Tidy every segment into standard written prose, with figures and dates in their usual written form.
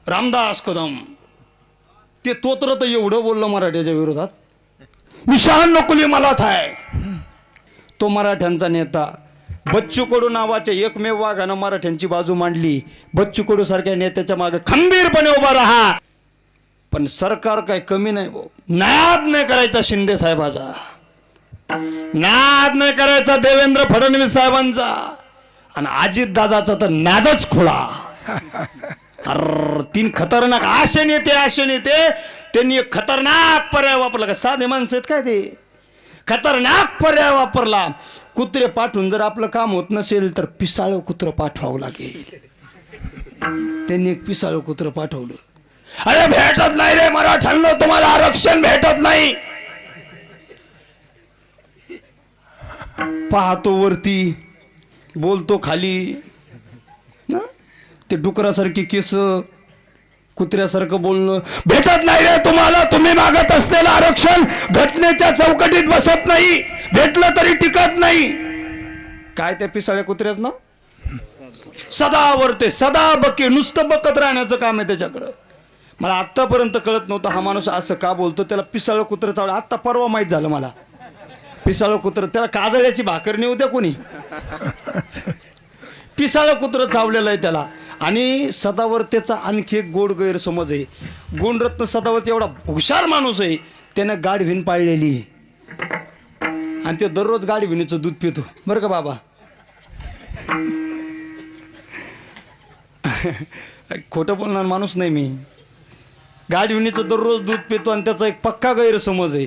रामदास कदम ते तोत्र तर एवढं बोललं मराठ्याच्या विरोधात, मी शहाण नकुली मलाच आहे. तो मराठ्यांचा नेता बच्चू कडू नावाच्या एकमेव वाघानं मराठ्यांची बाजू मांडली. बच्चू कडू सारख्या नेत्याच्या मागे खंबीरपणे उभा राहा. पण सरकार काय कमी नाही भाऊ. नाद नाही करायचा शिंदे साहेबाचा, नाद नाही करायचा देवेंद्र फडणवीस साहेबांचा, आणि अजित दादाचा तर नादच खोळा. तीन खतरनाक असे नेते त्यांनी एक खतरनाक पर्याय वापरला. का साधे माणसं आहेत काय ते, खतरनाक पर्याय वापरला. कुत्रे पाठवून जर आपलं काम होत नसेल तर पिसाळ कुत्र पाठवावं लागेल. त्यांनी एक पिसाळ कुत्र पाठवलं. अरे भेटत नाही रे मराठ्यांना, तुम्हाला आरक्षण भेटत नाही. पाहतो वरती, बोलतो खाली. ते डुकरासारखी केस, कुत्र्यासारखं बोलणं. भेटत नाही रे तुम्हाला, तुम्ही मागत असलेलं आरक्षण घटनेच्या चौकटीत बसत नाही, भेटलं तरी टिकत नाही. काय त्या पिसाळ्या कुत्र्याच ना, सदा वरते सदा बके, नुसतं बकत राहण्याचं काम आहे त्याच्याकडं. मला आत्तापर्यंत कळत नव्हतं हा माणूस असं का बोलतो. त्याला पिसाळ कुत्र चावलं, आत्ता परवा माहीत झालं मला. पिसाळ कुत्र, त्याला काजळ्याची भाकर नेऊ द्या कोणी, पिसाळ कुत्र चावलेलं आहे त्याला. आणि सदावर्तेचा आणखी एक गोड गैरसमज आहे. गुणरत्न सदावर्ते एवढा हुशार माणूस आहे, त्यानं गाढवीन पाळलेली आणि ते दररोज गाढविणीचं दूध पितो बरं का बाबा. खोटं बोलणार माणूस नाही मी. गाढविणीचं दररोज दूध पितो आणि त्याचा एक पक्का गैरसमज आहे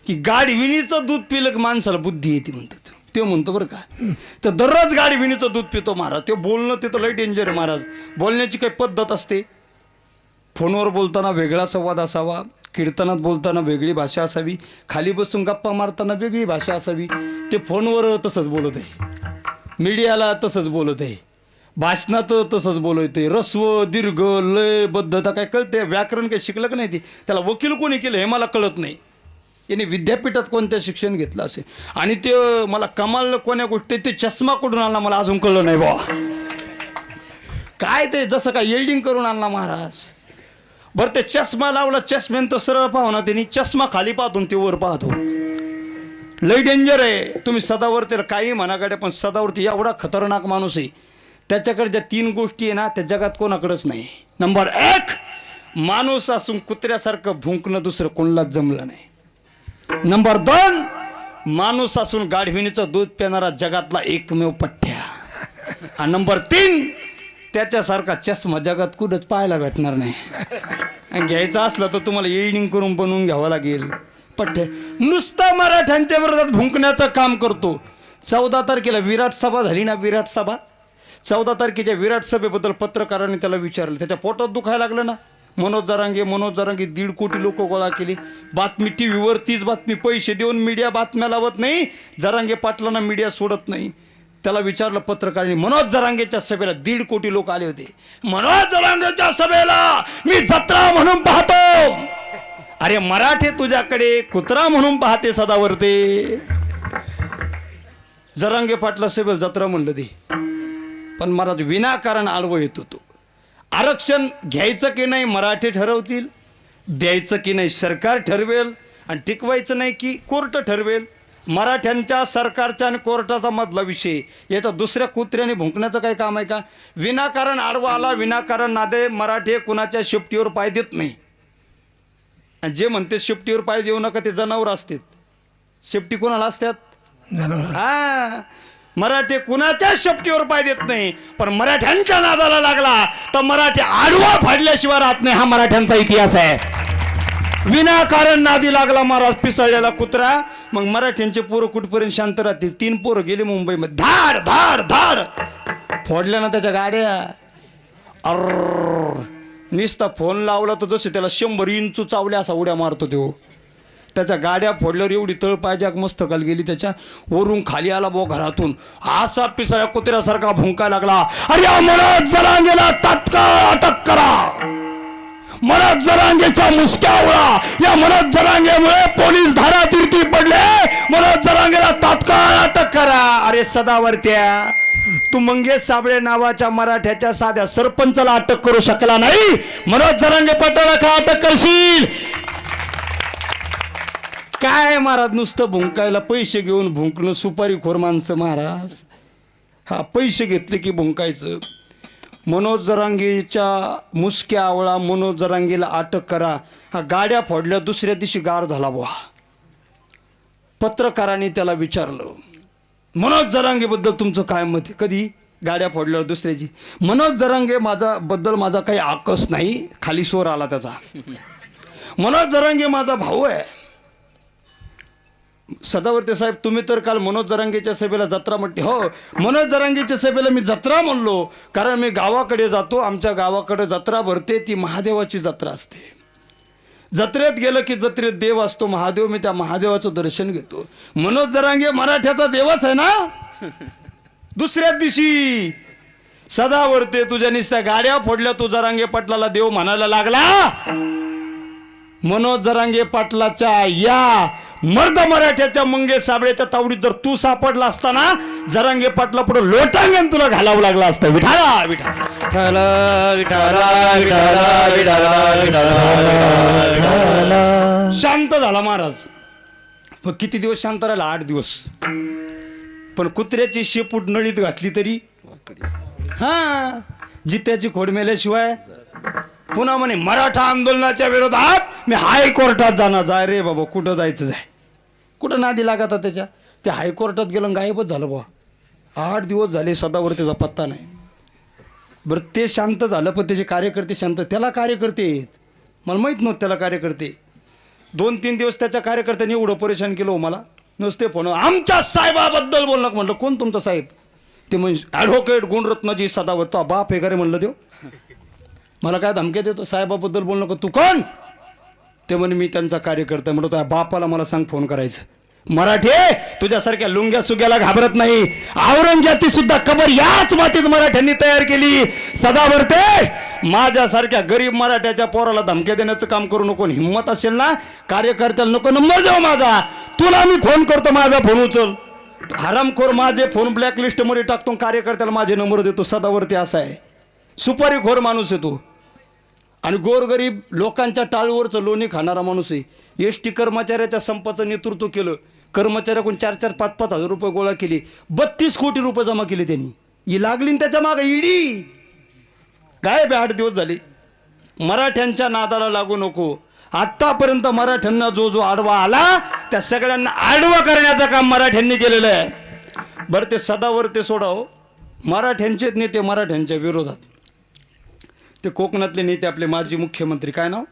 की गाढविणीचं दूध पिलं की माणसाला बुद्धी येते म्हणतात. ते म्हणतो बरं का, तर दररोज गाढविणीचं दूध पितो महाराज. ते बोलणं ते तर लई डेंजर आहे महाराज. बोलण्याची काही पद्धत असते. फोनवर बोलताना वेगळा संवाद असावा, कीर्तनात बोलताना वेगळी भाषा असावी, खाली बसून गप्पा मारताना वेगळी भाषा असावी. ते फोनवर तसंच बोलत आहे, मीडियाला तसंच बोलत आहे, भाषणात तसंच बोलत आहे. रस्व दीर्घ लय बद्धता काय कळते, व्याकरण काही शिकलं का नाही ते. त्याला वकील कोणी केलं हे मला कळत नाही. याने विद्यापीठात कोणत्या शिक्षण घेतलं असेल. आणि ते मला कमाल कोण्या गोष्टी, ते चष्मा कुठून आणला मला अजून कळलं नाही बाबा. काय ते जसं काय येल्डिंग करून आणला महाराज. बरं ते चष्मा लावला, चष्म्यानं तर सरळ पाहू ना, त्यांनी चष्मा खाली पाहतो ते वर पाहतो. लई डेंजर आहे. तुम्ही सदावर्ती काही म्हणा गाड्या, पण सदावर्ती एवढा खतरनाक माणूस आहे. त्याच्याकडे ज्या तीन गोष्टी आहे ना त्या जगात कोणाकडेच नाही. नंबर 1, माणूस असून कुत्र्यासारखं भुंकणं दुसरं कोणालाच जमलं नाही. नंबर 2, माणूस असून गाढविणीचं दूध पिणारा जगातला एकमेव पठ्ठ्या. आणि नंबर 3, त्याच्यासारखा चष्मा जगात कुठंच पाहायला भेटणार नाही. आणि घ्यायचा असला तर तुम्हाला एडिंग करून बनवून घ्यावं लागेल. पठ्ठ्या नुसतं मराठ्यांच्या विरोधात भुंकण्याचं काम करतो. 14 तारखेला विराट सभा झाली ना, विराट सभा. 14 तारखेच्या विराट सभेबद्दल पत्रकारांनी त्याला विचारलं. त्याच्या पोटात दुखायला लागलं ना. मनोज जरांगे 1.5 कोटी लोक गोळा केली. बातमी टीव्हीवर तीच बातमी, पैसे देऊन मीडिया बातम्या लावत नाही. जरांगे पाटलांना मीडिया सोडत नाही. त्याला विचारलं पत्रकारांनी, मनोज जरांगेच्या सभेला 1.5 कोटी लोक आले होते. मनोज जरांगेच्या सभेला मी जत्रा म्हणून पाहतो. अरे मराठे तुझ्याकडे कुत्रा म्हणून पाहते सदावर्ते. जरांगे पाटला सभेला जत्रा म्हणलं ते, पण महाराज विनाकारण आडवं येत होतो. आरक्षण घ्यायचं की नाही मराठे ठरवतील, द्यायचं की नाही सरकार ठरवेल, आणि टिकवायचं नाही की कोर्ट ठरवेल. मराठ्यांच्या सरकारच्या आणि कोर्टाचा मधला विषय. याचा दुसऱ्या कुत्र्याने भुंकण्याचं काही काम आहे का. विनाकारण आडवा आला, विनाकारण नादे. मराठे कुणाच्या शेपटीवर पाय देत नाही. आणि जे म्हणते शेपटीवर पाय देऊ नका ते जनावर असतात. शेपटी कोणाला असतात, जनावर. हा, मराठे कुणाच्या शेपटीवर पाय देत नाही. पण मराठ्यांच्या नादाला लागला तर मराठी आडवा फाडल्याशिवाय राहत नाही. हा मराठ्यांचा इतिहास आहे. विनाकारण नादी लागला महाराज पिसाळलेला कुत्रा. मग मराठ्यांचे पोरं कुठपर्यंत शांत राहतील. 3 पोरं गेले मुंबईमध्ये, धाड धाड धाड फोडल्या ना त्याच्या गाड्या. नुसता फोन लावला तर जसे त्याला 100 इंचू चावल्या असा उड्या मारतो तो. त्याच्या गाड्या फोडल्यावर एवढी तळपायच्या मस्तकाल गेली. त्याच्या वरून खाली आला बो घरातून, असा पिसाळ्या कुत्र्यासारखा भुंकायला लागला. अरे मनोज जरांगेला तात्काळ अटक करा. मनोज जरांगेच्या मुसक्यावळा. या मनोज जरांगेमुळे पोलीस धारातीर्थी पडले. मनोज जरांगेला तात्काळ अटक करा. अरे सदावर्त्या, तू मंगेश साबळे नावाच्या मराठ्याच्या साध्या सरपंचाला अटक करू शकला नाही, मनोज जरांगे पाटलाला का अटक करशील? काय महाराज नुसतं भुंकायला पैसे घेऊन भुंकणं, सुपारीखोर माणसं महाराज. हा पैसे घेतले की भुंकायचं. मनोज जरांगेच्या मुसक्या आवळा मनोज जरांगेला अटक करा. हा गाड्या फोडल्या, दुसऱ्या दिवशी गार झाला बुवा. पत्रकारांनी त्याला विचारलं मनोज जरांगेबद्दल तुमचं काय मत आहे? कधी गाड्या फोडल्यावर दुसऱ्याची. मनोज जरांगे माझा काही आकस नाही. खाली स्वर आला त्याचा. मनोज जरांगे माझा भाऊ आहे. सदावर्ते साहेब तुम्ही तर काल मनोज जरांगेच्या सभेला जत्रा म्हटली. हो, मनोज जरांगेच्या सभेला मी जत्रा म्हणलो कारण मी गावाकडे जातो. आमच्या गावाकडे जत्रा भरते, ती महादेवाची जत्रा असते. जत्रेत गेलं की जत्रेत देव असतो महादेव, मी त्या महादेवाचं दर्शन घेतो. मनोज जरांगे मराठ्याचा देवच आहे ना. दुसऱ्या दिवशी सदावर्ते तुझ्या निस्त्या गाड्या फोडल्या, तू जरांगे पाटलाला देव म्हणायला लागला. मनोज जरांगे पाटलाच्या या मर्द मराठ्याच्या मंगेश साबळेच्या तावडीत जर तू सापडला असताना जरांगे पाटला पुढे लोटांगण तुला घालावं लागला असतं. विठाला विठाला शांत झाला महाराज. पण किती दिवस शांत राहिला? 8 दिवस. पण कुत्र्याची शेपूट नळीत घातली तरी हा जित्याची खोड मेल्याशिवाय. पुन्हा म्हणे मराठा आंदोलनाच्या विरोधात मी हायकोर्टात जाणार. जाय रे बाबा, कुठं जायचं जाय, कुठं नादी लागत त्याच्या. ते हायकोर्टात गेलं गायबच झालं बा. 8 दिवस झाले सदावर्तेचा पत्ता नाही. बरं ते शांत झालं, पण त्याचे कार्यकर्ते शांत. त्याला कार्यकर्ते आहेत, मला माहीत नव्हतं त्याला कार्यकर्ते. 2-3 दिवस त्याच्या कार्यकर्त्यांनी एवढं परेशान केलं हो मला. नुसते फोन आमच्या साहेबाबद्दल बोलणं. म्हटलं कोण तुमचा साहेब? ते म्हणजे ॲडव्होकेट गुणरत्नजी सदावर्ते. तो बाप हे करे म्हणलं देव. मला काय धमक्या देतो साहेबाबद्दल बोलू नको. तू कोण? ते म्हणे मी त्यांचा कार्यकर्ता. म्हणतो त्या बापाला मला सांग फोन करायचं. मराठे तुझ्यासारख्या लुंग्या सुग्याला घाबरत नाही. औरंगजेबाची सुद्धा कबर याच मातीत मराठ्यांनी तयार केली. सदावर्ते माझ्यासारख्या गरीब मराठ्याच्या पोराला धमक्या देण्याचं काम करू नको. हिंमत असेल ना कार्यकर्त्याला नको नंबर देऊ माझा. तुला मी फोन करतो, माझा फोन उचल. हरामखोर माझे फोन ब्लॅकलिस्ट मध्ये टाकतो, कार्यकर्त्याला माझे नंबर देतो. सदावर्ते असा आहे, सुपारीखोर माणूस आहे तो. आणि गोरगरीब लोकांच्या टाळूवरचं लोणी खाणारा माणूस आहे. एसटी कर्मचाऱ्याच्या संपाचं नेतृत्व केलं. कर्मचाऱ्याकडून 4-4, 5-5 हजार रुपये गोळा केले. 32 कोटी रुपये जमा केले त्यांनी. ही लागली त्याच्या मागे ईडी. गायब 8 दिवस झाले. मराठ्यांच्या नादाला लागू नको. आतापर्यंत मराठ्यांना जो जो आडवा आला त्या सगळ्यांना आडवा करण्याचं काम मराठ्यांनी केलेलं आहे. बरं ते सदावर्ते सोडाव. मराठ्यांचेच नेते मराठ्यांच्या विरोधात. ते कोकणातले नेते आपले माजी मुख्यमंत्री काय नाव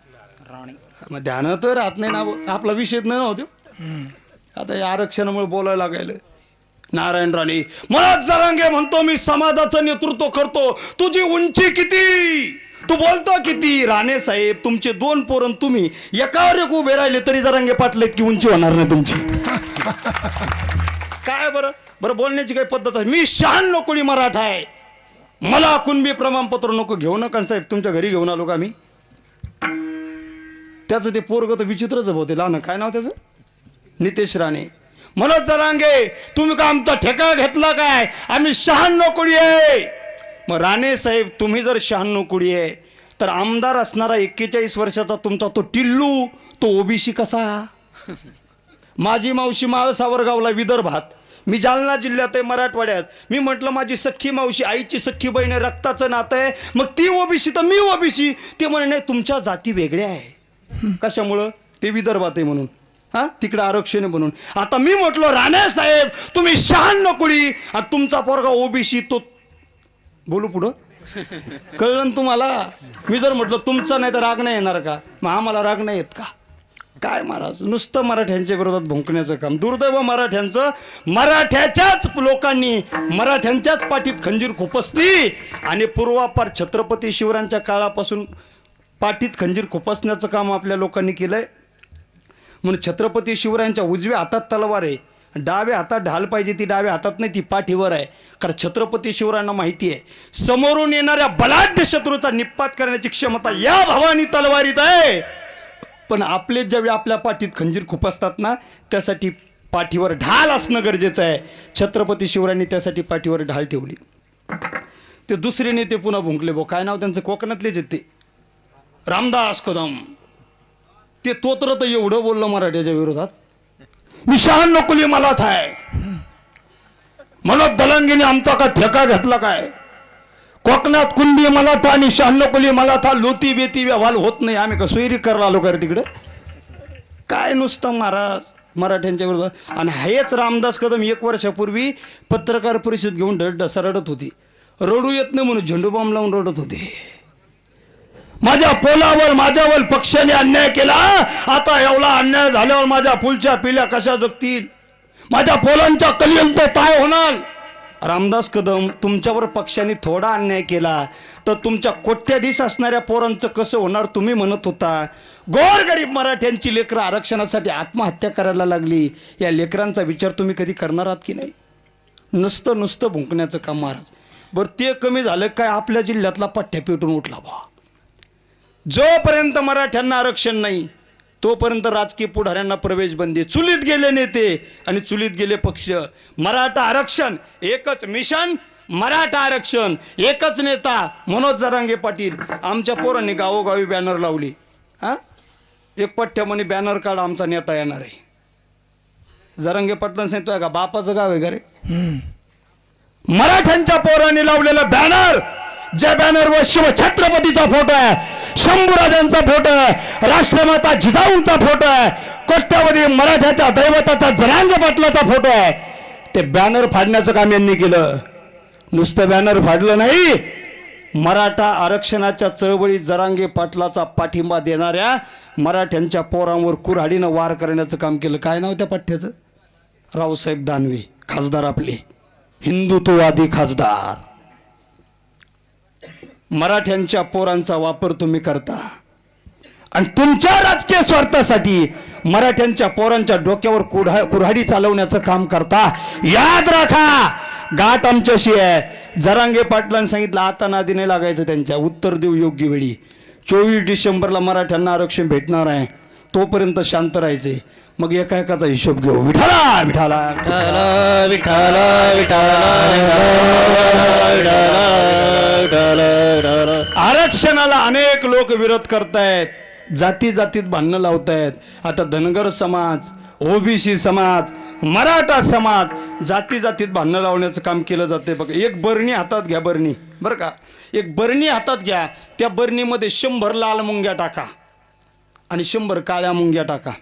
राणे. मग ध्यान तर राहत नाही नाव. आपला विषय नाही नव्हतो. आता या आरक्षणामुळे बोलायला लागायला. नारायण राणे मनोज जरांगे म्हणतो मी समाजाचं नेतृत्व करतो. तुझी उंची किती? तू बोलतो किती? राणे साहेब तुमचे 2 पोरं तुम्ही एकावर एक उभे राहिले तरी जरांगे पाटले की उंची होणार नाही तुमची. काय बरं बरं बोलण्याची काही पद्धत आहे. मी 96 कोळी मराठा आहे. मला कुणबी प्रमाणपत्र नको. घेऊ नका साहेब, तुमच्या घरी घेऊन आलो का मी. त्याचं ते पोरग तर विचित्रच होते. लहान काय नाव त्याचं? नितेश राणे. मनोज जरांगे तुम्ही का आमचा ठेका घेतला काय? आम्ही 96 कोळी आहे. मग राणे साहेब तुम्ही जर 96 कोळी आहे तर आमदार असणारा 41 वर्षाचा तुमचा तो टिल्लू तो ओबीसी कसा? माझी मावशी माळ सावरगावला विदर्भात, मी जालना जिल्ह्यात आहे मराठवाड्यात. मी म्हटलं माझी सख्खी मावशी आईची सख्खी बहीण आहे, रक्ताचं नातं आहे. मग ती ओबीसी तर मी ओबीसी. ते म्हणे नाही तुमच्या जाती वेगळ्या आहे. कशामुळं? ते विदर्भात आहे म्हणून. हा तिकडे आरक्षण म्हणून. आता मी म्हटलो राणे साहेब तुम्ही 96 कोळी आणि तुमचा पोरगा ओबीसी. तो बोलू पुढं कळलं तुम्हाला? मी जर म्हटलं तुमचा नाही तर राग नाही येणार का? मग आम्हाला राग नाही येत का? काय महाराज नुसतं मराठ्यांच्या विरोधात भुंकण्याचं काम. दुर्दैव मराठ्यांचं. मराठ्याच्याच लोकांनी मराठ्यांच्याच पाठीत खंजीर खुपसली आणि पूर्वापार छत्रपती शिवरायांच्या काळापासून पाठीत खंजीर खुपसण्याचं काम आपल्या लोकांनी केलंय. म्हणून छत्रपती शिवरायांच्या उजव्या हातात तलवार आहे, डाव्या हातात ढाल पाहिजे. ती डाव्या हातात नाही, ती पाठीवर आहे. कारण छत्रपती शिवरायांना माहिती आहे समोरून येणाऱ्या बलाढ्य शत्रूचा निपात करण्याची क्षमता या भवानी तलवारीत आहे. पण आपले ज्यावेळी आपल्या पाठीत खंजीर खुपसतात ना त्यासाठी पाठीवर ढाल असणं गरजेचं आहे. छत्रपती शिवरायांनी त्यासाठी पाठीवर ढाल ठेवली. ते दुसरे नेते पुन्हा भुंकले भाऊ, काय नाव त्यांचं, कोकणातलेच आहेत ते, रामदास कदम. ते तोत्र तर एवढं बोललं मराठ्याच्या विरोधात, मी शहाण्णव कुली मला थाय, मनोज दलंगीने आमचा का ठेका घेतला काय, कोकणात कुंडी मला था आणि शहाण्णव कुली मला था, लोती बेती व्यवहार होत नाही, आम्ही का सोयरी करायला आलो का रे तिकडे. काय नुसतं महाराज मराठ्यांच्या विरोधात. आणि हेच रामदास कदम 1 वर्षापूर्वी पत्रकार परिषद घेऊन रडत होती, रडू येत नाही म्हणून झेंडू बॉम्ब लावून रडत होते. माझ्या पोलावर माझ्यावर पक्षाने अन्याय केला, आता एवढा अन्याय झाल्यावर माझ्या फुलच्या पिल्या कशा जगतील, माझ्या पोलांच्या कलियंत काय होणार. रामदास कदम, तुमच्यावर पक्षाने थोडा अन्याय केला तर तुमच्या कोट्याधीश असणाऱ्या पोरांचं कसं होणार. तुम्ही म्हणत होता गोरगरीब मराठ्यांची लेकरं आरक्षणासाठी आत्महत्या करायला लागली, या लेकरांचा विचार तुम्ही कधी करणार आहात की नाही. नुसतं भुंकण्याचं काम महाराज. बरं ते कमी झालं काय, आपल्या जिल्ह्यातला पठ्ठ्या पेटून उठला बा. जोपर्यंत मराठ्यांना आरक्षण नाही तोपर्यंत राजकीय पुढाऱ्यांना प्रवेश बंदी. चुलीत गेले नेते आणि चुलीत गेले पक्ष. मराठा आरक्षण एकच मिशन, मराठा आरक्षण एकच नेता मनोज जरांगे पाटील. आमच्या पोरांनी गावोगावी बॅनर लावली. हां, एक पठ्ठ्या म्हणे बॅनर काढ, आमचा नेता येणार आहे. जरांगे पाटलांनी सांगितलं का बापाचं गाव आहे का रे. मराठ्यांच्या पोरांनी लावलेलं बॅनर, ज्या बॅनरवर शिवछत्रपतीचा फोटो आहे, शंभूराजांचा फोटो आहे, राष्ट्रमाता जिजाऊंचा फोटो आहे, कोट्यावधी मराठ्याच्या दैवताचा जरांगे पाटलाचा फोटो आहे, ते बॅनर फाडण्याचं काम यांनी केलं. नुसतं बॅनर फाडलं नाही, मराठा आरक्षणाच्या चळवळीत जरांगे पाटलाचा पाठिंबा देणाऱ्या मराठ्यांच्या पोरांवर कुऱ्हाडीनं वार करण्याचं काम केलं. काय नाव त्या पठ्ठ्याचं, रावसाहेब दानवे, खासदार आपले, हिंदुत्ववादी खासदार. मराठ्यांच्या पोरांचा वापर तुम्ही करता आणि तुमच्या राजकीय स्वार्थासाठी मराठ्यांच्या पोरांच्या डोक्यावर कुऱ्हाडी चालवण्याचं काम करता. याद राखा, गाठ आमच्याशी आहे. जरांगे पाटलांनी सांगितलं आता नादी नाही लागायचं त्यांच्या, उत्तर देऊ योग्य वेळी. 24 डिसेंबरला मराठ्यांना आरक्षण भेटणार आहे, तोपर्यंत शांत राहायचे. मग एका एकाचा हिशोब घेऊ. विठाला विठाला आरक्षणाला अनेक लोक विरोध करतायत, जाती जातीत भांडणं लावतायत. आता धनगर समाज, ओबीसी समाज, मराठा समाज, जाती जातीत भांडणं लावण्याचं काम केलं जाते. बघा, एक बरणी हातात घ्या, बरणी बरं का, एक बरणी हातात घ्या, त्या बरणीमध्ये 100 लाल मुंग्या टाका आणि 100 काळ्या मुंग्या टाका.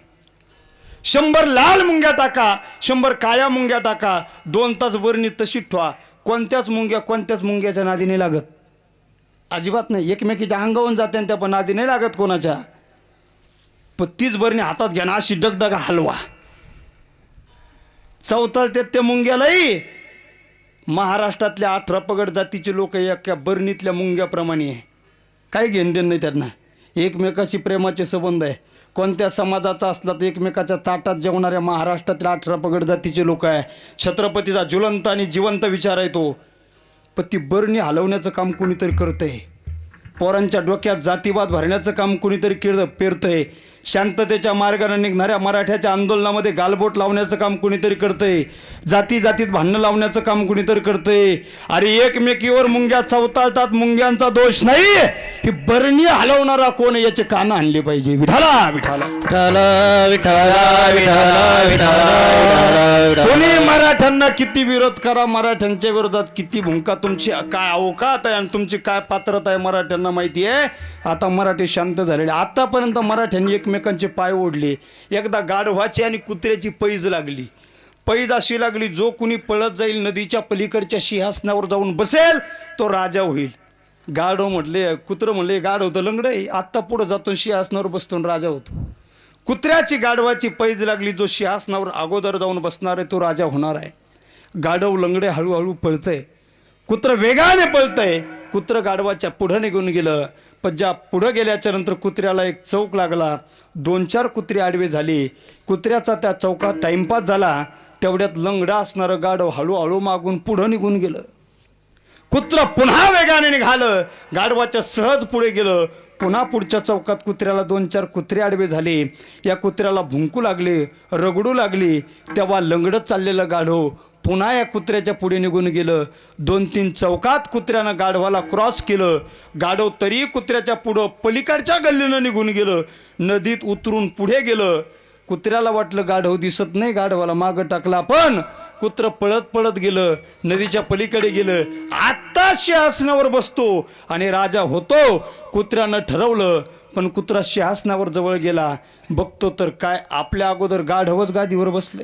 100 लाल मुंग्या टाका, 100 काळ्या मुंग्या टाका. 2 तास बरणी तशीच ठेवा. कोणत्याच मुंग्याच्या नादी नाही लागत, अजिबात नाही. एकमेकीच्या अंगावून जाते त्या पण नादी नाही लागत कोणाच्या. पण तीच बरणी हातात घ्या ना, अशी डगडगा हलवा, चौथाळत्यात त्या मुंग्यालाही. महाराष्ट्रातल्या 18 पगड जातीचे लोक एका बरणीतल्या मुंग्याप्रमाणे आहे, काही घेणदेण नाही त्यांना. एकमेकाशी प्रेमाचे संबंध आहे. कोणत्या समाजाचा असला तर एकमेकाच्या ताटात जेवणाऱ्या महाराष्ट्रातील 18 पगड जातीचे लोक आहे. छत्रपतीचा ज्वलंत आणि जिवंत विचार आहे तो. पण ती बरणी हलवण्याचं काम कोणीतरी करतंय, पोरांच्या डोक्यात जातीवाद भरण्याचं काम कोणीतरी पेरतंय, शांततेच्या मार्गाने निघणाऱ्या मराठ्याच्या आंदोलनामध्ये गालबोट लावण्याचं काम कोणीतरी करतंय, जाती जातीत भांडणं लावण्याचं काम कोणीतरी करतंय. अरे एकमेकीवर मुंग्या चवताळतात, मुंग्यांचा दोष नाही. ही बरणी हलवणारा कोण याचे कान आणले पाहिजे. विठाला विठाला कोणी मराठ्यांना किती विरोध करा, मराठ्यांच्या विरोधात किती भूमिका, तुमची काय अवकात आहे आणि तुमची काय पात्रता आहे मराठ्यांना माहिती आहे. आता मराठी शांत झालेले. आतापर्यंत मराठ्यांनी एकमेकांचे पाय ओढले. एकदा गाढवाची आणि कुत्र्याची पैज लागली. पैज अशी लागली, जो कुणी पळत जाईल नदीच्या पलीकडच्या सिंहासनावर जाऊन बसेल तो राजा होईल. गाढव म्हटले, कुत्र म्हणले गाढव तर लंगड आहे, आत्ता पुढं जातो सिंहासनावर बसतो राजा होतो. कुत्र्याची गाढवाची पैज लागली, जो सिंहासनावर अगोदर जाऊन बसणार आहे तो राजा होणार आहे. गाढव लंगडे हळूहळू पळतंय, कुत्र वेगाने पळतंय. कुत्र गाढवाच्या पुढं निघून गेलं. पण ज्या पुढं गेल्याच्या नंतर कुत्र्याला एक चौक लागला. 2-4 कुत्रे आडवे झाले. कुत्र्याचा त्या चौकात टाइमपास झाला. तेवढ्यात लंगडा असणारं गाढव हळूहळू मागून पुढं निघून गेलं. कुत्र पुन्हा वेगाने निघालं, गाढवाच्या सहज पुढे गेलं. पुन्हा पुढच्या चौकात कुत्र्याला 2-4 कुत्रे आडवे झाले. या कुत्र्याला भुंकू लागले, रगडू लागले. तेव्हा लंगडत चाललेलं गाढव पुन्हा या कुत्र्याच्या पुढे निघून गेलं. 2-3 चौकात कुत्र्यानं गाढवाला क्रॉस केलं. गाढव तरी कुत्र्याच्या पुढं पलीकडच्या गल्लीनं निघून गेलं. नदीत उतरून पुढे गेलं. कुत्र्याला वाटलं गाढव दिसत नाही, गाढवाला मागं टाकला, पण कुत्र पळत पळत गेलं, नदीच्या पलीकडे गेलं. आत्ता सिंहासनावर बसतो आणि राजा होतो कुत्र्यानं ठरवलं. पण कुत्रा सिंहासनावर जवळ गेला, बघतो तर काय, आपल्या अगोदर गाढवच गादीवर बसले.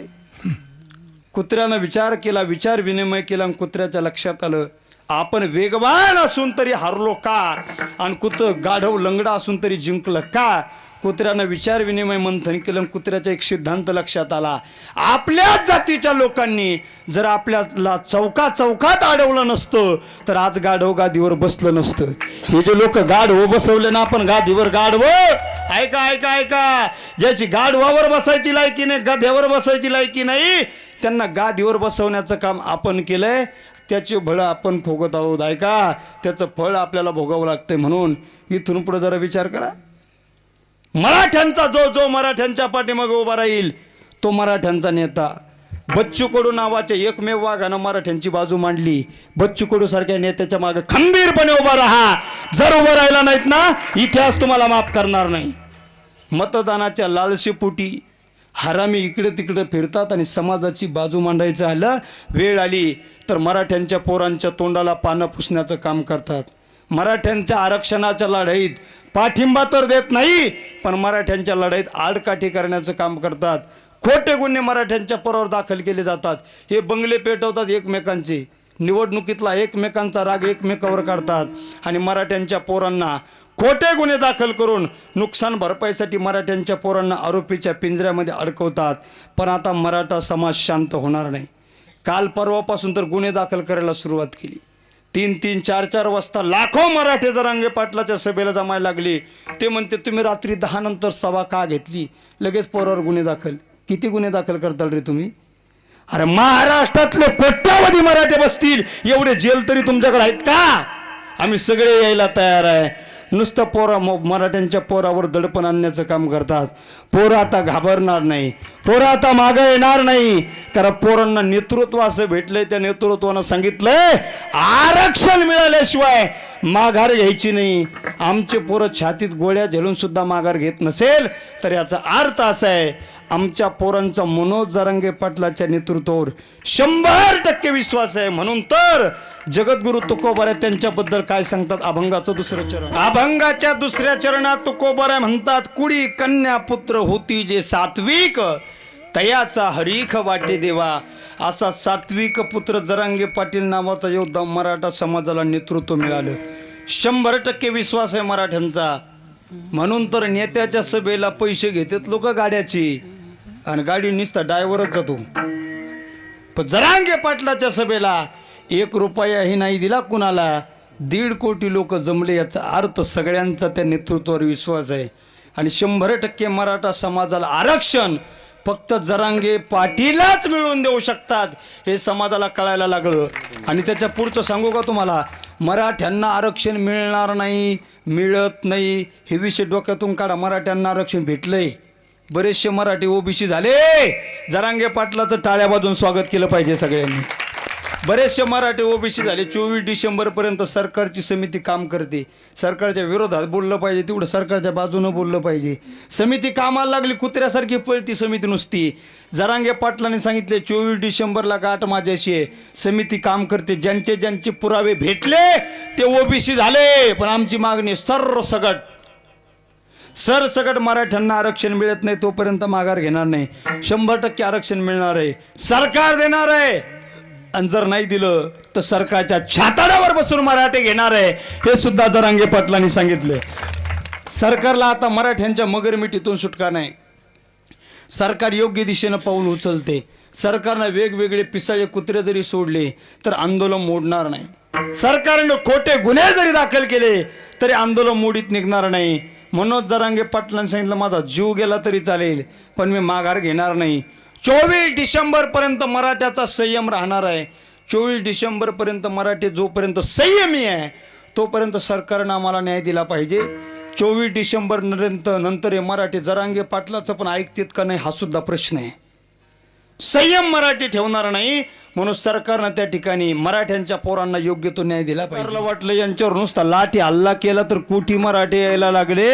कुत्र्यानं विचार केला, विचार विनिमय केला आणि कुत्र्याच्या लक्षात आलं आपण वेगवान असून तरी हारलो का, आणि गाढव लंगडा असून तरी जिंकलं का. कुत्र्यानं विचार विनिमय मंथन केलं. कुत्र्याचा एक सिद्धांत लक्षात आला, आपल्याच जातीच्या लोकांनी जर आपल्याला चौकात अडवलं नसतं तर आज गाढव गादीवर बसलं नसतं. हे जे लोक गाढव बसवले ना आपण गादीवर, गाढव ऐका ऐका ऐका, ज्याची गाढवावर बसायची लायकी नाही, गाद्यावर बसायची लायकी नाही, त्यांना गादीवर बसवण्याचं काम आपण केलंय. त्याचे फळ आपण भोगत आहोत. ऐका, त्याचं फळ आपल्याला भोगावं लागतंय. म्हणून इथून पुढे जरा विचार करा. मराठ्यांचा जो मराठ्यांच्या पाठीमागे उभा राहील तो मराठ्यांचा नेता. बच्चू कडू नावाच्या एकमेव वाघानं मराठ्यांची बाजू मांडली. बच्चू कडू सारख्या नेत्याच्या मागे खंबीरपणे उभा राहा. जर उभं राहिला नाहीत ना, इतिहास तुम्हाला माफ करणार नाही. मतदानाच्या लालसेपोटी हरामी इकडे तिकडे फिरतात आणि समाजाची बाजू मांडायचं आलं, वेळ आली तर मराठ्यांच्या पोरांच्या तोंडाला पानं पुसण्याचं काम करतात. मराठ्यांच्या आरक्षणाच्या लढाईत पाठिंबा तर देत नाही, पण मराठ्यांच्या लढाईत आडकाठी करण्याचं काम करतात. खोटे गुन्हे मराठ्यांच्या पोरावर दाखल केले जातात. हे बंगले पेटवतात एकमेकांचे, निवडणुकीतला एकमेकांचा राग एकमेकावर काढतात आणि मराठ्यांच्या पोरांना खोटे गुन्हे दाखल करून नुकसान भरपाईसाठी मराठ्यांच्या पोरांना आरोपीच्या पिंजऱ्यामध्ये अडकवतात. पण आता मराठा समाज शांत होणार नाही. काल परवापासून तर गुन्हे दाखल करायला सुरुवात केली. 3-3, 4-4 वाजता लाखो मराठे जरांगे पाटलाच्या सभेला जमायला लागले. ते म्हणते तुम्ही रात्री 10 नंतर सभा का घेतली, लगेच पोरावर गुन्हे दाखल. किती गुन्हे दाखल करताल रे तुम्ही? अरे महाराष्ट्रातले कोट्यावधी मराठे बसतील एवढे जेल तरी तुमच्याकडे आहेत का? आम्ही सगळे यायला तयार आहे. नुसतं मराठ्यांच्या पोरावर दडपण आणण्याचं काम करतात. पोरं आता घाबरणार नाही, पोरं आता मागं येणार नाही. कारण पोरांना नेतृत्व असं भेटलंय, त्या नेतृत्वानं सांगितलंय आरक्षण मिळाल्याशिवाय माघार घ्यायची नाही. आमचे पोरं छातीत गोळ्या झेलून सुद्धा माघार घेत नसेल तर याचा अर्थ असा आहे, आमच्या पोरांचा मनोज जरांगे पाटलाच्या नेतृत्वावर 100% विश्वास आहे. म्हणून तर जगद्गुरु तुकोबाराय त्यांच्याबद्दल काय सांगतात, अभंगाचं 2रं चरण. अभंगाच्या 2ऱ्या चरणात तुकोबाराय म्हणतात, कुडी कन्या पुत्र होती जे सात्विक, तयाचा हरीख वाटे देवा. असा सात्विक पुत्र जरांगे पाटील नावाचा योद्धा मराठा समाजाला नेतृत्व मिळालं. 100% विश्वास आहे मराठ्यांचा. म्हणून तर नेत्याच्या सभेला पैसे घेतात लोक गाड्याची, आणि गाडी नुसता ड्रायव्हरच जातो. पण जरांगे पाटलाच्या सभेला 1 रुपयाही नाही दिला कुणाला. 1.5 कोटी लोक जमले. याचा अर्थ सगळ्यांचा त्या नेतृत्वावर विश्वास आहे. आणि 100% मराठा समाजाला आरक्षण फक्त जरांगे पाटीलच मिळवून देऊ शकतात हे समाजाला कळायला लागलं. आणि त्याच्या पुढचं सांगू का तुम्हाला, मराठ्यांना आरक्षण मिळणार नाही, मिळत नाही हे विषय डोक्यातून काढा. मराठ्यांना आरक्षण भेटलंय. बरेचसे मराठी ओबीसी झाले. जरांगे पाटलाचं टाळ्या वाजून स्वागत केलं पाहिजे सगळ्यांनी. बरेचसे मराठी ओबीसी झाले. 24 डिसेंबरपर्यंत सरकारची समिती काम करते. सरकारच्या विरोधात बोललं पाहिजे तेवढं सरकारच्या बाजूनं बोललं पाहिजे. समिती कामाला लागली, कुत्र्यासारखी पळती समिती नुसती. जरांगे पाटलांनी सांगितले 24 डिसेंबरला गाठ माझ्याशी आहे, समिती काम करते. ज्यांचे ज्यांचे पुरावे भेटले ते ओबीसी झाले. पण आमची मागणी सरसकट मराठ्यांना आरक्षण मिळत नाही तोपर्यंत माघार घेणार नाही. 100% आरक्षण मिळणार आहे, सरकार देणार आहे. आणि जर नाही दिलं तर सरकारच्या छाताडावर बसून मराठे घेणार आहे, हे सुद्धा जरांगे पाटलांनी सांगितले. सरकारला आता मराठ्यांच्या मगरमिठीतून सुटका नाही. सरकार योग्य दिशेनं पाऊल उचलते. सरकारनं वेगवेगळे पिसाळे कुत्रे जरी सोडले तर आंदोलन मोडणार नाही. सरकारने खोटे गुन्हे जरी दाखल केले तरी आंदोलन मोडीत निघणार नाही. मनोज जरांगे पाटलांनी सांगितलं माझा जीव गेला तरी चालेल पण मी माघार घेणार नाही. 24 डिसेंबरपर्यंत मराठ्याचा संयम राहणार आहे. 24 डिसेंबरपर्यंत मराठी जोपर्यंत संयमी आहे तोपर्यंत सरकारनं आम्हाला न्याय दिला पाहिजे. 24 डिसेंबर नंतर हे मराठी जरांगे पाटलाचं पण ऐकतात का नाही हा सुद्धा प्रश्न आहे. संयम मराठी ठेवणार नाही, म्हणून सरकारनं त्या ठिकाणी मराठ्यांच्या पोरांना योग्य तो न्याय दिला पाहिजे. वाटलं यांच्यावर नुसता लाठी हल्ला केला तर कोटी मराठे यायला लागले,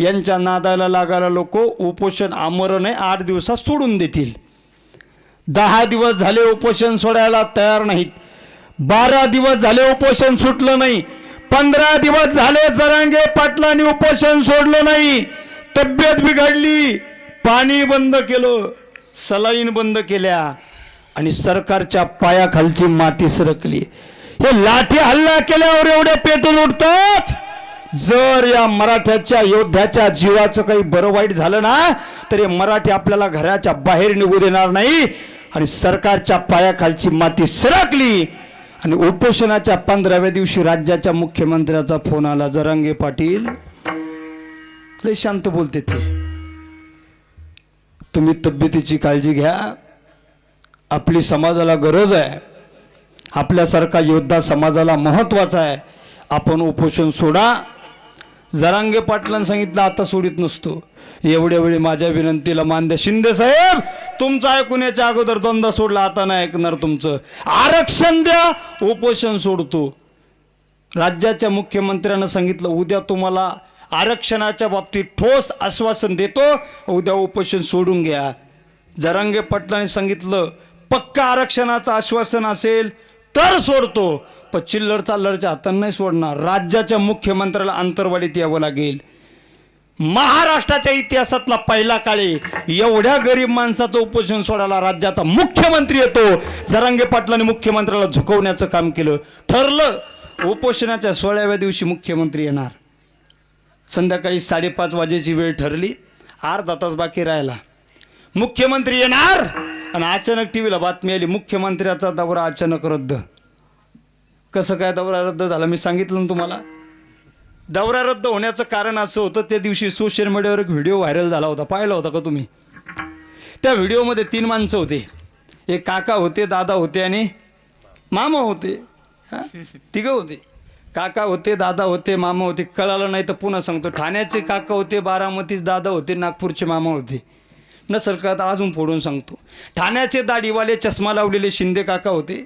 यांच्या नादाला लागायला लोक उपोषण आमरण नाही 8 दिवसात सोडून देतील. 10 दिवस झाले उपोषण सोडायला तयार नाहीत. 12 दिवस झाले उपोषण सुटलं नाही. 15 दिवस झाले जरांगे पाटलांनी उपोषण सोडलं नाही. तब्येत बिघडली, पाणी बंद केलं, सलाईन बंद केल्या आणि सरकारच्या पायाखालची माती सरकली. हे लाठी हल्ला केल्यावर एवढे पेटून उठतात. जर या मराठ्याच्या योद्ध्याच्या जीवाचं काही बरं वाईट झालं ना, तर हे मराठी आपल्याला घराच्या बाहेर निघू देणार नाही. आणि सरकारच्या पायाखालची माती सरकली आणि उपोषणाच्या 15व्या दिवशी राज्याच्या मुख्यमंत्र्याचा फोन आला. जरांगे पाटील लय शांत बोलते ते, तुम्ही तब्येतीची काळजी घ्या, आपली समाजाला गरज आहे, आपल्यासारखा योद्धा समाजाला महत्वाचा आहे, आपण उपोषण सोडा. जरांगे पाटलांनी सांगितलं आता सोडित नसतो. एवढ्या वेळी माझ्या विनंतीला मान द्या. शिंदे साहेब, तुमचं ऐकून याच्या अगोदर 2दा सोडला, आता नाही ऐकणार तुमचं. आरक्षण द्या, उपोषण सोडतो. राज्याच्या मुख्यमंत्र्यांना सांगितलं उद्या तुम्हाला आरक्षणाच्या बाबतीत ठोस आश्वासन देतो, उद्या उपोषण सोडून घ्या. जरांगे पाटलांनी सांगितलं पक्का आरक्षणाचं आश्वासन असेल तर सोडतो, पण चिल्लर चाल्लरच्या हातानं नाही सोडणार. राज्याच्या मुख्यमंत्र्याला आंतरवाडीत यावं लागेल. महाराष्ट्राच्या इतिहासातला पहिला काळी एवढ्या गरीब माणसाचं उपोषण सोडायला राज्याचा मुख्यमंत्री येतो. जरांगे पाटलांनी मुख्यमंत्र्याला झुकवण्याचं काम केलं. ठरलं उपोषणाच्या 16व्या दिवशी मुख्यमंत्री येणार. संध्याकाळी 5:30 वाजेची वेळ ठरली. अर्धा तास बाकी राहिला. मुख्यमंत्री येणार आणि अचानक टीव्हीला बातमी आली, मुख्यमंत्र्याचा दौरा अचानक रद्द. कसं काय दौरा रद्द झाला? मी सांगितलं ना तुम्हाला. दौरा रद्द होण्याचं कारण असं होतं, त्या दिवशी सोशल मीडियावर एक व्हिडिओ व्हायरल झाला होता. पाहिला होता का तुम्ही? त्या व्हिडिओमध्ये 3 माणसं होते. एक काका होते, दादा होते आणि मामा होते. तिघं होते. काका होते, दादा होते, मामा होते. कळालं नाही तर पुन्हा सांगतो. ठाण्याचे काका होते, बारामतीचे दादा होते, नागपूरचे मामा होते. नसेल का तर अजून फोडून सांगतो. ठाण्याचे दाढीवाले चष्मा लावलेले शिंदे काका होते,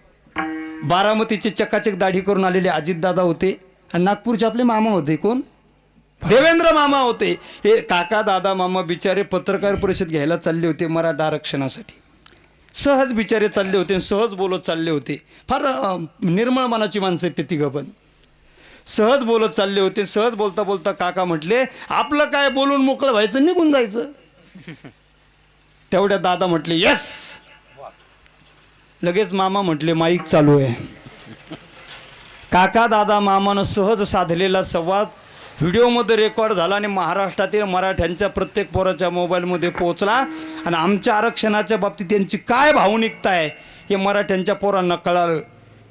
बारामतीचे चकाचक दाढी करून आलेले अजितदादा होते आणि नागपूरचे आपले मामा होते. कोण? देवेंद्र मामा होते. हे काका दादा मामा बिचारे पत्रकार परिषद घ्यायला चालले होते मराठा आरक्षणासाठी. सहज बिचारे चालले होते, सहज बोलत चालले होते. फार निर्मळ मनाची माणसं आहेत ते तिघं पण. सहज बोलत चालले होते. सहज बोलता बोलता काका म्हटले आपलं काय बोलून मोकळं व्हायचं, निघून जायचं. तेवढ्या दादा म्हटले यस. लगेच मामा म्हटले माईक चालू आहे. काका दादा मामानं सहज साधलेला संवाद व्हिडिओमध्ये रेकॉर्ड झाला आणि महाराष्ट्रातील मराठ्यांच्या प्रत्येक पोराच्या मोबाईलमध्ये पोहोचला. आणि आमच्या आरक्षणाच्या बाबतीत त्यांची काय भावनिकता आहे हे मराठ्यांच्या पोरांना कळालं.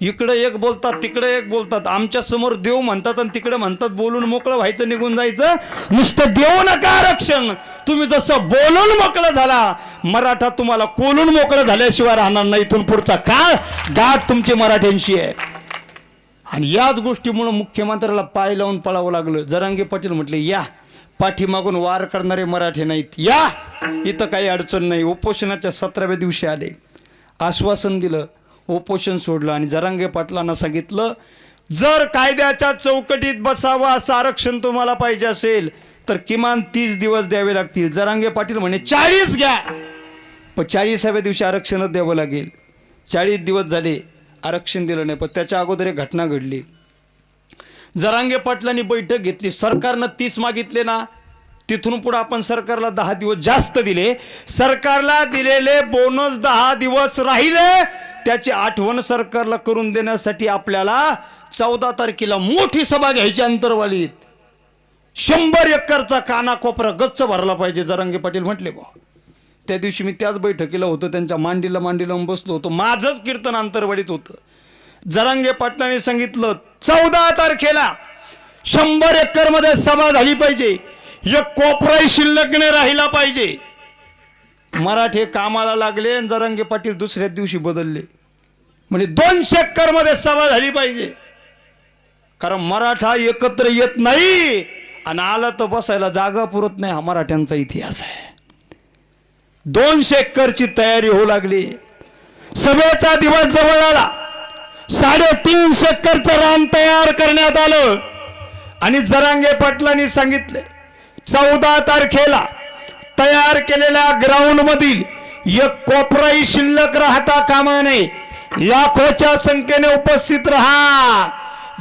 इकडे एक बोलतात, तिकडे एक बोलतात. आमच्या समोर देव म्हणतात आणि तिकडे म्हणतात बोलून मोकळं व्हायचं, निघून जायचं. नुसतं देऊ नका आरक्षण. तुम्ही जसं बोलून मोकळं झाला, मराठा तुम्हाला कोलून मोकळं झाल्याशिवाय राहणार नाही. इथून पुढचा काळ गाठ तुमची मराठ्यांशी आहे. आणि याच गोष्टीमुळे मुख्यमंत्र्याला पाय लावून पळावं लागलं. जरांगे पाटील म्हटले या, पाठीमागून वार करणारे मराठे नाहीत, या, इथं काही अडचण नाही. उपोषणाच्या 17व्या दिवशी आले, आश्वासन दिलं, उपोषण सोडलं आणि जरांगे पाटलांना सांगितलं जर कायद्याच्या चौकटीत बसावं असं आरक्षण तुम्हाला पाहिजे असेल तर किमान 30 दिवस द्यावे लागतील. जरांगे पाटील म्हणे 40 घ्या, पण 40व्या दिवशी आरक्षणच द्यावं लागेल. 40 दिवस झाले, आरक्षण दिलं नाही. पण त्याच्या अगोदर एक घटना घडली. जरांगे पाटलांनी बैठक घेतली. सरकारनं 30 मागितले ना, तिथून पुढे आपण सरकारला 10 दिवस जास्त दिले. सरकारला दिलेले बोनस 10 दिवस राहिले, त्याची आठवण सरकारला करून देण्यासाठी आपल्याला 14 तारखेला मोठी सभा घ्यायची अंतरवालीत. 100 एकरचा कानाकोपरा गच्च भरला पाहिजे. जरांगे पाटील म्हटले बा. त्या दिवशी मी त्याच बैठकीला होतो, त्यांच्या मांडीला बसलो होतो. माझंच कीर्तन अंतरवाडीत होतं. जरांगे पाटलांनी सांगितलं 14 तारखेला 100 एकरमध्ये सभा झाली पाहिजे, एक कोपराही शिल्लक नाही राहिला पाहिजे. मराठे कामाला लागले आणि जरांगे पाटील दुसऱ्या दिवशी बदलले, म्हणजे 200 एकरमध्ये सभा झाली पाहिजे. कारण मराठा एकत्र येत नाही आणि आला तर बसायला जागा पुरत नाही. हा मराठ्यांचा इतिहास आहे. 200 एकरची तयारी होऊ लागली. सभेचा दिवस जवळ आला. 350 एकरचं रान तयार करण्यात आलं आणि जरांगे पाटलांनी सांगितले 14 तारखेला तयार केलेल्या ग्राउंड मधील एक कोपराही शिल्लक राहता कामा नये. लाखोच्या संख्येने उपस्थित राहा.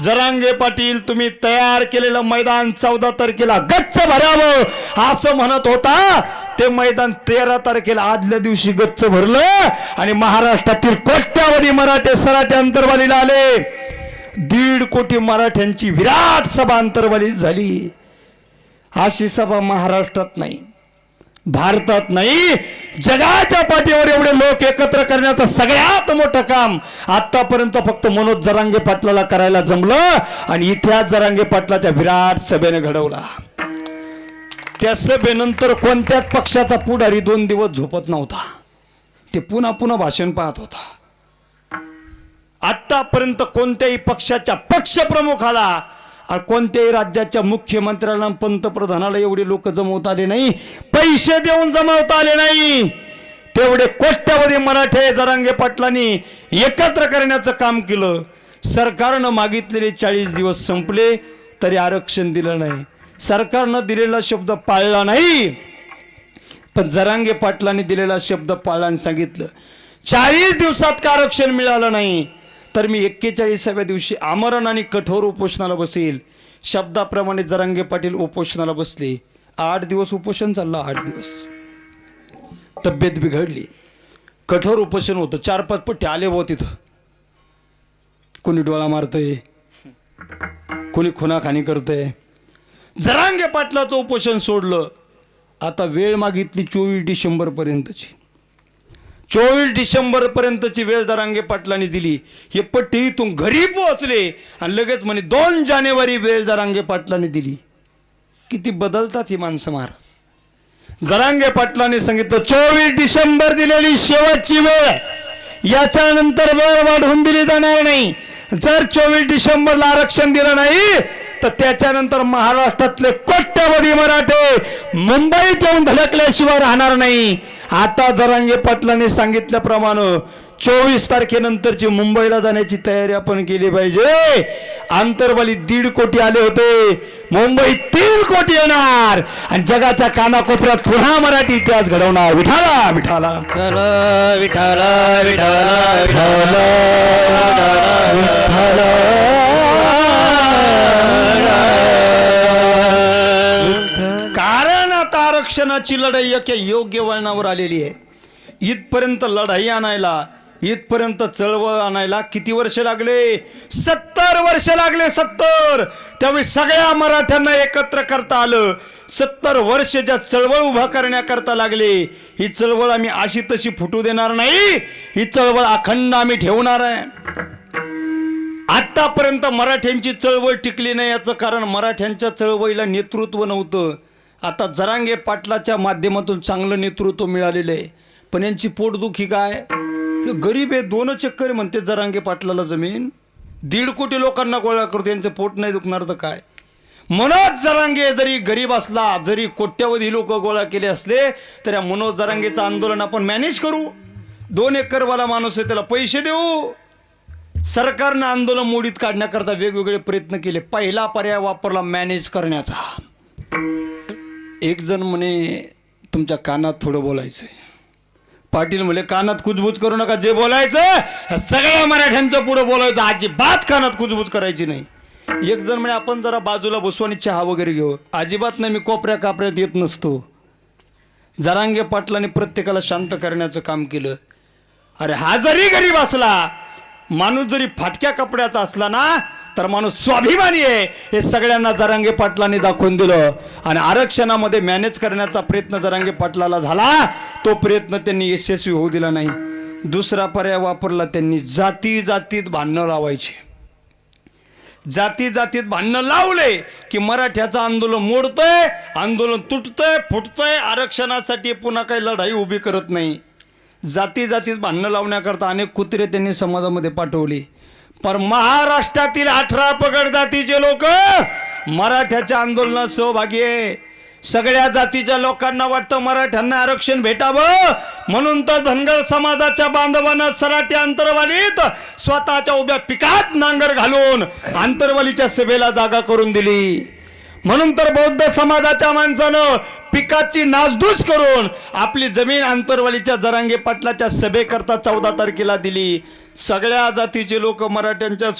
जरांगे पाटील तुम्ही तयार केलेलं मैदान 14 तारखेला गच्च भरावं असं म्हणत होता. ते मैदान 13 तारखेला आदल्या दिवशी गच्च भरलं आणि महाराष्ट्रातील कोट्यावधी मराठे सराटे अंतर्वालीला आले. 1.5 कोटी मराठ्यांची विराट सभा अंतर्वालीत झाली. अशी सभा महाराष्ट्रात नाही, भारतात नाही, जगाच्या पाठीवर एवढे लोक एकत्र करण्याचं सगळ्यात मोठं काम आतापर्यंत फक्त मनोज जरांगे पाटलाला करायला जमलं आणि इतिहास जरांगे पाटलाच्या विराट सभेने घडवला. त्या सभेनंतर कोणत्याच पक्षाचा पुढारी 2 दिवस झोपत नव्हता. ते पुन्हा पुन्हा भाषण पाहत होता. आतापर्यंत कोणत्याही पक्षाच्या पक्षप्रमुखाला कोणत्याही राज्याच्या मुख्यमंत्र्याला पंतप्रधानाला एवढे लोक जमवता आले नाही, पैसे देऊन जमवता आले नाही. तेवढे कोट्यावधी मराठे जरांगे पाटलांनी एकत्र करण्याचं काम केलं. सरकारनं मागितलेले 40 दिवस संपले तरी आरक्षण दिलं नाही. सरकारनं दिलेला शब्द पाळला नाही, पण जरांगे पाटलांनी दिलेला शब्द पाळला आणि सांगितलं 40 दिवसात का आरक्षण मिळालं नाही तर मी 41व्या दिवशी आमरण आणि कठोर उपोषणाला बसेल. शब्दाप्रमाणे जरांगे पाटील उपोषणाला बसले. 8 दिवस उपोषण चाललं. 8 दिवस तब्येत बिघडली. कठोर उपोषण होतं. 4-5 पट्टे आले हो तिथं. कोणी डोळा मारतय, कोणी खुनाखानी करतय. जरांगे पाटलाचं उपोषण सोडलं. आता वेळ मागितली 24 डिसेंबर पर्यंतची. 24 डिसेंबर पर्यंतची वेळ जरांगे पाटलांनी दिली. हे पट्टे इथून घरी पोहोचले आणि लगेच म्हणे 2 जानेवारी वेळ जरांगे पाटलांनी दिली. किती बदलतात ही माणसं महाराज. जरांगे पाटलांनी सांगितलं 24 डिसेंबर दिलेली शेवटची वेळ, याच्यानंतर वेळ वाढवून दिली जाणार नाही. जर 24 डिसेंबरला आरक्षण दिलं नाही तर त्याच्यानंतर महाराष्ट्रातले कोट्यावधी मराठे मुंबईत येऊन धडकल्याशिवाय राहणार नाही. आता जरांगे पाटलांनी सांगितल्याप्रमाणे 24 तारखेनंतरची मुंबईला जाण्याची तयारी आपण केली पाहिजे. आंतरवाली 1.5 कोटी आले होते, मुंबईत 3 कोटी येणार आणि जगाच्या कानाकोपऱ्यात पुन्हा मराठी इतिहास घडवणार. विठाला विठाला विठाला विठाला विठाला कारण आता आरक्षणाची लढाई योग्य वळणावर आलेली आहे. इथपर्यंत लढाई आणायला, इथपर्यंत चळवळ आणायला किती वर्ष लागले? 70 वर्ष लागले. 70. त्यावेळी सगळ्या मराठ्यांना एकत्र करता आलं. 70 वर्ष ज्या चळवळ उभा करण्याकरता लागले, ही चळवळ आम्ही अशी तशी फुटू देणार नाही. ही चळवळ अखंड आम्ही ठेवणार आहे. आतापर्यंत मराठ्यांची चळवळ टिकली नाही याचं कारण मराठ्यांच्या चळवळीला नेतृत्व नव्हतं. आता जरांगे पाटलाच्या माध्यमातून चांगलं नेतृत्व मिळालेलं आहे. पण यांची पोटदुखी काय? गरीब आहे. 2 चक्कर म्हणते जरांगे पाटलाला जमीन. 1.5 कोटी लोकांना गोळा करतो, यांचं पोट नाही दुखणार तर काय? मनोज जरांगे जरी गरीब असला, जरी कोट्यावधी लोक गोळा केले असले तर या मनोज जरांगेचं आंदोलन आपण मॅनेज करू. 2 एकरवाला माणूस आहे, त्याला पैसे देऊ. सरकारनं आंदोलन मोडीत काढण्याकरता वेगवेगळे प्रयत्न केले. पहिला पर्याय वापरला मॅनेज करण्याचा. एक जण म्हणे तुमच्या कानात थोडं बोलायचंय. पाटील म्हणे कानात कुजबूज करू नका, जे बोलायचं सगळ्या मराठ्यांचं पुढे बोलायचं, अजिबात कानात कुजबूज करायची नाही. एक जण म्हणे आपण जरा बाजूला बसू आणि चहा वगैरे घेऊ. अजिबात नाही, मी कोपऱ्या कापऱ्यात येत नसतो. जरांगे पाटलांनी प्रत्येकाला शांत करण्याचं काम केलं. अरे हा जरी गरीब असला, माणूस जरी फाटक्या कपड्याचा असला ना तर माणूस स्वाभिमानी आहे, हे सगळ्यांना जरांगे पाटलांनी दाखवून दिलं. आणि आरक्षणामध्ये मॅनेज करण्याचा प्रयत्न जरांगे पाटलाला झाला, तो प्रयत्न त्यांनी यशस्वी होऊ दिला नाही. दुसरा पर्याय वापरला त्यांनी. जाती जातीत भांडणं लावायचे. जाती जातीत भांडणं लावले की मराठ्याचं आंदोलन मोडतंय, आंदोलन तुटतंय, फुटतंय. आरक्षणासाठी पुन्हा काही लढाई उभी करत नाही. जाती जातीत भांडणं लावण्याकरता अनेक कुत्रे त्यांनी समाजामध्ये पाठवले. पण महाराष्ट्रातील 18 पगड जातीचे लोक मराठ्याच्या आंदोलनात सहभागी आहे. सगळ्या जातीच्या लोकांना वाटतं मराठ्यांना आरक्षण भेटावं, म्हणून तर धनगर समाजाच्या बांधवांना सराटी अंतरवालीत स्वतःच्या उभ्या पिकात नांगर घालून अंतरवालीच्या सभेला जागा करून दिली. म्हणून तर बौद्ध समाजाच्या माणसानं पिकाची नासधूस करून आपली जमीन अंतरवालीच्या जरांगे पाटलाच्या सभेकरता 14 तारखेला दिली. सगळ्या जातीचे लोक मराठ्यांच्या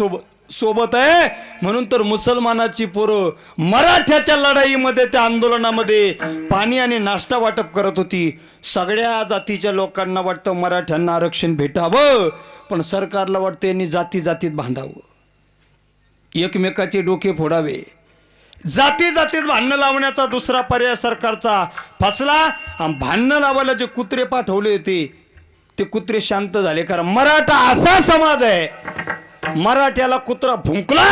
सोबत आहे, म्हणून तर मुसलमानाची पोरं मराठ्याच्या लढाईमध्ये त्या आंदोलनामध्ये पाणी आणि नाश्ता वाटप करत होती. सगळ्या जातीच्या लोकांना वाटतं मराठ्यांना आरक्षण भेटावं, पण सरकारला वाटतं यांनी जाती जातीत भांडावं, एकमेकाचे डोके फोडावे. जाती जातीत भांडणं लावण्याचा दुसरा पर्याय सरकारचा फसला. भांडणं लावायला जे कुत्रे पाठवले होते ते कुत्रे शांत झाले. कारण मराठा असा समाज आहे, मराठ्याला कुत्रा भुंकला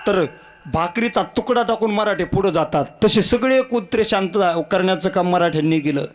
तर भाकरीचा तुकडा टाकून मराठे पुढे जातात. तसे सगळे कुत्रे शांत करण्याचं काम मराठ्यांनी केलं.